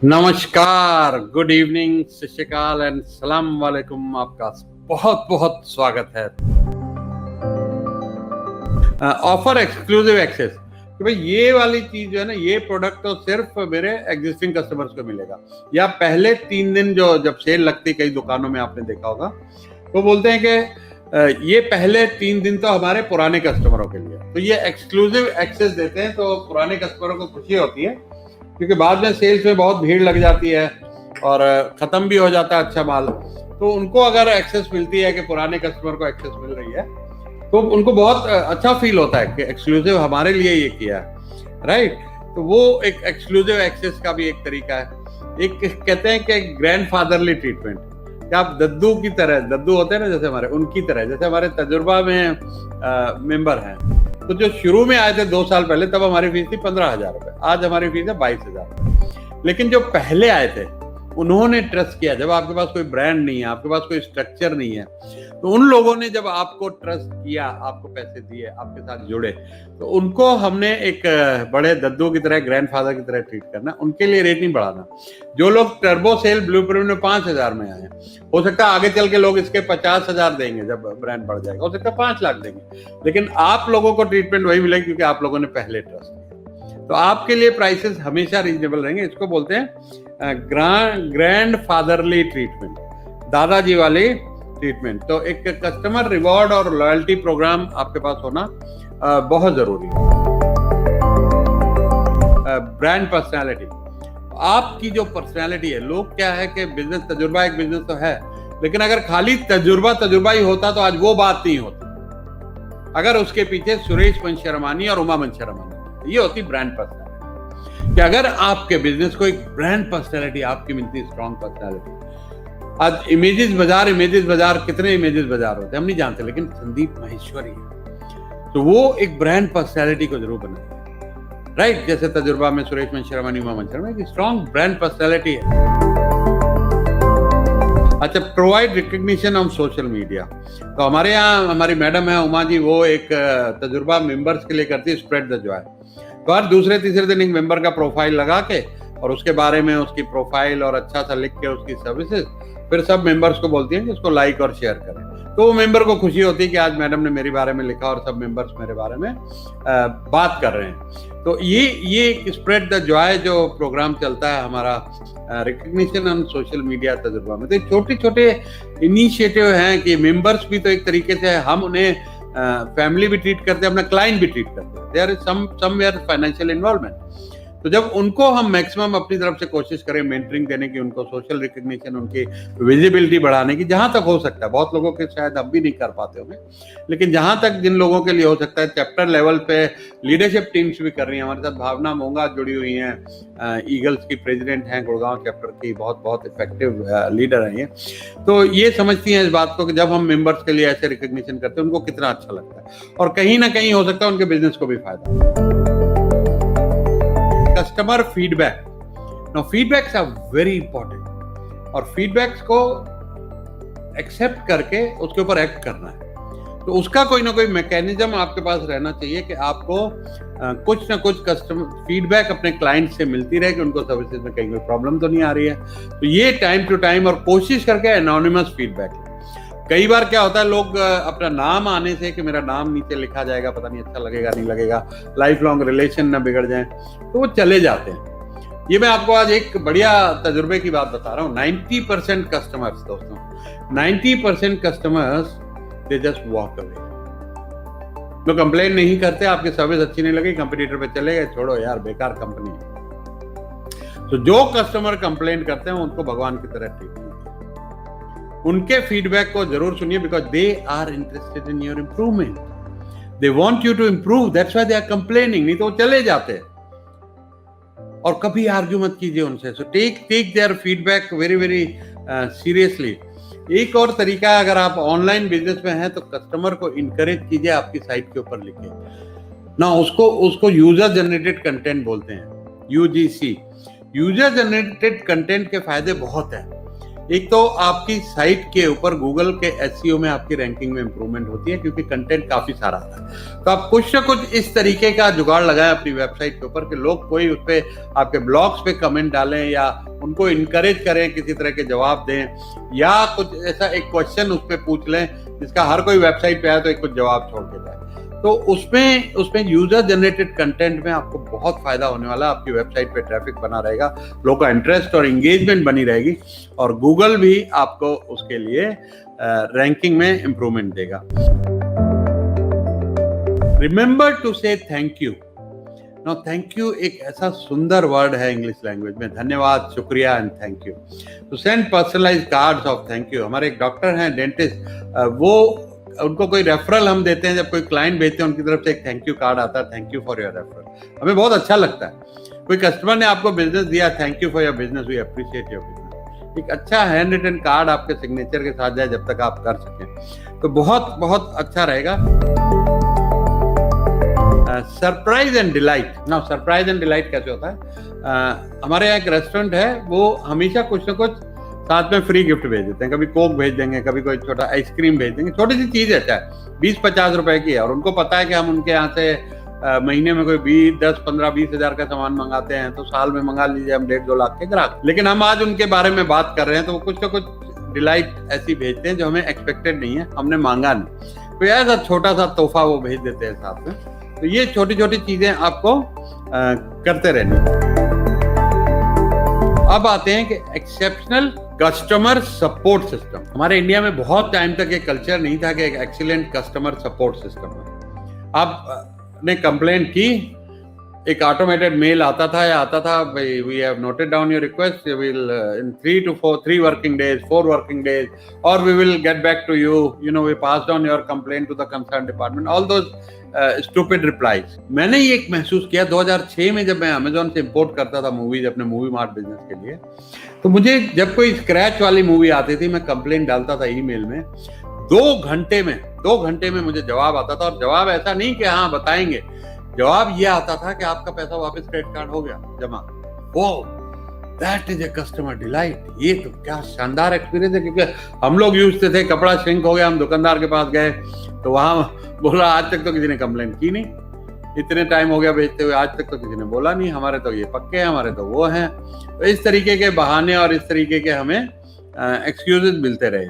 नमस्कार, good evening, सत श्री अकाल एंड सलाम वालेकुम। आपका बहुत बहुत स्वागत है। ऑफर एक्सक्लूसिव एक्सेस कि भाई ये वाली चीज जो है ना, ये प्रोडक्ट तो सिर्फ मेरे एग्जिस्टिंग कस्टमर्स को मिलेगा, या पहले 3 दिन जो जब सेल लगती कई दुकानों में आपने देखा होगा, तो बोलते हैं कि ये पहले 3 दिन तो हमारे पुराने कस्टमरों के लिए, तो ये एक्सक्लूसिव एक्सेस देते हैं। तो पुराने कस्टमरों को खुशी होती है क्योंकि बाद में सेल्स में बहुत भीड़ लग जाती है और खत्म भी हो जाता है अच्छा माल। तो उनको अगर एक्सेस मिलती है कि पुराने कस्टमर को एक्सेस मिल रही है, तो उनको बहुत अच्छा फील होता है कि एक्सक्लूसिव हमारे लिए ये किया है, राइट। तो वो एक एक्सक्लूसिव एक्सेस का भी एक तरीका है। एक कहते हैं कि ग्रैंड फादरली ट्रीटमेंट, कि आप दद्दू की तरह, दद्दू होते हैं ना जैसे हमारे, उनकी तरह, जैसे हमारे तजुर्बा में मेंबर हैं, तो जो शुरू में आए थे 2 साल पहले, तब हमारी फीस थी 15,000 रुपए, आज हमारी फीस है 22,000। लेकिन जो पहले आए थे उन्होंने ट्रस्ट किया। जब आपके पास कोई ब्रांड नहीं है, आपके पास कोई स्ट्रक्चर नहीं है, तो उन लोगों ने जब आपको ट्रस्ट किया, आपको पैसे दिए, आपके साथ जुड़े, तो उनको हमने एक बड़े दद्दू की तरह, ग्रैंडफादर की तरह ट्रीट करना। उनके लिए रेट नहीं बढ़ाना। जो लोग टर्बो सेल ब्लूप्रिंट में 5,000 में आए, हो सकता है आगे चल के लोग इसके 50,000 देंगे जब ब्रांड बढ़ जाएगा, हो सकता है 5 लाख देंगे, लेकिन आप लोगों को ट्रीटमेंट वही मिलेगी क्योंकि आप लोगों ने पहले ट्रस्ट किया। तो आपके लिए प्राइसेस हमेशा रीजनेबल रहेंगे। इसको बोलते हैं ग्रैंड फादरली ट्रीटमेंट, दादाजी वाली ट्रीटमेंट। तो एक कस्टमर रिवॉर्ड और लॉयल्टी प्रोग्राम आपके पास होना बहुत जरूरी है। ब्रांड पर्सनालिटी, आपकी जो पर्सनालिटी है, लोग क्या है कि बिजनेस तजुर्बा, एक बिजनेस तो है, लेकिन अगर खाली तजुर्बा ही होता तो आज वो बात नहीं होती। अगर उसके पीछे सुरेश मंशरमानी और उमा मंशरमानी, ये होती ब्रांड पर्सनालिटी। कि अगर आपके बिजनेस को एक ब्रांड पर्सनालिटी आपकी मिलती, स्ट्रॉन्ग पर्सनालिटी। आज इमेजेस बाजार, कितने इमेजेस बाजार होते हैं हम नहीं जानते, लेकिन संदीप माहेश्वरी है, तो वो एक ब्रांड पर्सनालिटी को जरूर बनाए, राइट। जैसे तजुर्बा में सुरेश मंशरमानी, उमा मंशरमानी, एक स्ट्रॉन्ग ब्रांड पर्सनालिटी है। अच्छा, provide recognition on social media. तो हमारे यहाँ हमारी मैडम है उमा जी, वो एक तजुर्बा मेंबर्स के लिए करती है स्प्रेड द जॉय। तो हर दूसरे तीसरे दिन एक मेंबर का प्रोफाइल लगा के और उसके बारे में उसकी प्रोफाइल और अच्छा सा लिख के उसकी सर्विसेज, फिर सब मेंबर्स को बोलती हैं कि उसको लाइक और शेयर करें। तो वो मेंबर को खुशी होती है कि आज मैडम ने मेरे बारे में लिखा और सब मेंबर्स मेरे बारे में बात कर रहे हैं। तो ये स्प्रेड द जॉय जो प्रोग्राम चलता है हमारा, रिकग्निशन ऑन सोशल मीडिया तजुर्बा में, तो छोटे छोटे इनिशिएटिव हैं कि मेंबर्स भी तो एक तरीके से हम उन्हें फैमिली भी ट्रीट करते हैं, अपना क्लाइंट भी ट्रीट करते हैं। There is somewhere financial involvement. तो जब उनको हम मैक्सिमम अपनी तरफ से कोशिश करें मेंटरिंग देने की, उनको सोशल रिकग्निशन, उनकी विजिबिलिटी बढ़ाने की, जहां तक हो सकता है, बहुत लोगों के शायद हम भी नहीं कर पाते होंगे, लेकिन जहां तक जिन लोगों के लिए हो सकता है, चैप्टर लेवल पे लीडरशिप टीम्स भी कर रही हैं। हमारे साथ भावना मोंगा जुड़ी हुई हैं, ईगल्स की प्रेसिडेंट हैं, गुड़गांव चैप्टर की, बहुत इफेक्टिव लीडर हैं ये। तो ये समझती हैं इस बात को कि जब हम मेंबर्स के लिए ऐसे रिकग्निशन करते हैं, उनको कितना अच्छा लगता है, और कहीं ना कहीं हो सकता है उनके बिजनेस को भी फायदा। Customer feedback, now feedbacks are very important, और फीडबैक्स को एक्सेप्ट करके उसके ऊपर एक्ट करना है। तो उसका कोई ना कोई मैकेनिज्म आपके पास रहना चाहिए कि आपको कुछ ना कुछ कस्टमर फीडबैक अपने क्लाइंट से मिलती रहे कि उनको सर्विसेज में कहीं कोई प्रॉब्लम तो नहीं आ रही है। तो ये टाइम टू टाइम, और कोशिश करके एनोनिमस फीडबैक। कई बार क्या होता है, लोग अपना नाम आने से कि मेरा नाम नीचे लिखा जाएगा, पता नहीं अच्छा लगेगा नहीं लगेगा, लाइफ लॉन्ग रिलेशन ना बिगड़ जाए, तो वो चले जाते हैं। ये मैं आपको आज एक बढ़िया तजुर्बे की बात बता रहा हूँ। 90% कस्टमर्स, दोस्तों, 90% customers they just walk away. वो कंप्लेन नहीं करते, आपकी सर्विस अच्छी नहीं लगी, कंपटीटर पे चले गए, छोड़ो यार, बेकार कंपनी है। तो जो कस्टमर कंप्लेन करते हैं उनको भगवान की तरह ट्रीट कीजिए, उनके फीडबैक को जरूर सुनिए, because they are interested in your improvement, they want you to improve, that's why they are complaining. नहीं तो वो चले जाते। और कभी आर्ग्यू मत कीजिए उनसे। So take their feedback very very seriously. एक और तरीका है, अगर आप ऑनलाइन बिजनेस में हैं तो कस्टमर को इनकरेज कीजिए, आपकी साइट के ऊपर लिखे ना, उसको यूजर जनरेटेड कंटेंट बोलते हैं, यूजीसी। यूजर जनरेटेड कंटेंट के फायदे बहुत हैं। एक तो आपकी साइट के ऊपर गूगल के एसईओ में आपकी रैंकिंग में इंप्रूवमेंट होती है, क्योंकि कंटेंट काफी सारा आता है। तो आप कुछ ना कुछ इस तरीके का जुगाड़ लगाएं अपनी वेबसाइट के ऊपर कि लोग कोई उस पे आपके ब्लॉग्स पे कमेंट डालें, या उनको इनकरेज करें, किसी तरह के जवाब दें, या कुछ ऐसा एक क्वेश्चन उस पे पूछ लें जिसका हर कोई वेबसाइट पे आए तो एक कुछ जवाब छोड़ के जाए। तो उसमें यूजर जनरेटेड कंटेंट में आपको बहुत फायदा होने वाला है। आपकी वेबसाइट पे ट्रैफिक बना रहेगा, लोगों का इंटरेस्ट और एंगेजमेंट बनी रहेगी, और गूगल भी आपको उसके लिए रैंकिंग में इंप्रूवमेंट देगा। रिमेंबर टू से thank you. Now thank you एक ऐसा सुंदर वर्ड है इंग्लिश लैंग्वेज में, धन्यवाद, शुक्रिया एंड थैंक यू। तो send personalised cards of thank you. हमारे एक डॉक्टर हैं, डेंटिस्ट, वो उनको कोई रेफरल हम देते हैं, जब कोई क्लाइंट भेजते हैं उनकी तरफ से एक थैंक यू कार्ड आता है, thank you for your referral. हमें बहुत अच्छा लगता है। कोई कस्टमर ने आपको बिजनेस दिया, thank you for your business, we appreciate your business. एक अच्छा हैंड रिटन कार्ड आपके सिग्नेचर के साथ जाए जब तक आप कर सकें, तो बहुत बहुत अच्छा रहेगा। Surprise and delight. Now surprise and delight कैसे होता है? हमारे यहाँ एक रेस्टोरेंट है, वो हमेशा कुछ ना कुछ साथ में फ्री गिफ्ट भेज देते हैं। कभी कोक भेज देंगे, कभी कोई छोटा आइसक्रीम भेज देंगे, छोटी सी चीज है, चाहे 20-50 रुपए की है, और उनको पता है कि हम उनके यहाँ से महीने में कोई 10-15-20 हजार का सामान मंगाते हैं, तो साल में मंगा लीजिए हम 1.5-2 लाख के ग्राहक। लेकिन हम आज उनके बारे में बात कर रहे हैं, तो वो कुछ ना कुछ डिलाइट ऐसी भेजते हैं जो हमें एक्सपेक्टेड नहीं है, हमने मांगा नहीं, कोई ऐसा छोटा सा तोहफा वो भेज देते हैं साथ में। तो ये छोटी छोटी चीजें आपको करते रहनी। अब आते हैं कि एक्सेप्शनल कस्टमर सपोर्ट सिस्टम। हमारे इंडिया में बहुत टाइम तक ये कल्चर नहीं था कि एक एक्सीलेंट कस्टमर सपोर्ट सिस्टम है। आपने कंप्लेंट की, एक ऑटोमेटेड मेल आता था, we have noted down your request, we will in 3 working days, 4 working days, और we will get back to you no we passed on your complaint to the concern department, all those stupid replies. मैंने ये एक महसूस किया 2006 में, जब मैं Amazon से इंपोर्ट करता था मूवीज अपने मूवी मार्ट बिजनेस के लिए। तो मुझे जब कोई स्क्रैच वाली मूवी आती थी, मैं कंप्लेंट डालता था ईमेल में, 2 घंटे में मुझे जवाब आता था। और जवाब ऐसा नहीं कि हाँ बताएंगे, जवाब ये आता था कि आपका पैसा वापस क्रेडिट कार्ड हो गया जमा। वो that is a customer delight. ये तो क्या शानदार एक्सपीरियंस है, क्योंकि हम लोग यूज थे कपड़ा श्रिंक हो गया, हम दुकानदार के पास गए तो वहां बोला आज तक तो किसी ने कंप्लेंट की नहीं, इतने टाइम हो गया बेचते हुए, आज तक तो किसी ने बोला नहीं, हमारे तो ये पक्के हैं, हमारे तो वो हैं। तो इस तरीके के बहाने और इस तरीके के हमें एक्सक्यूजेस मिलते रहे।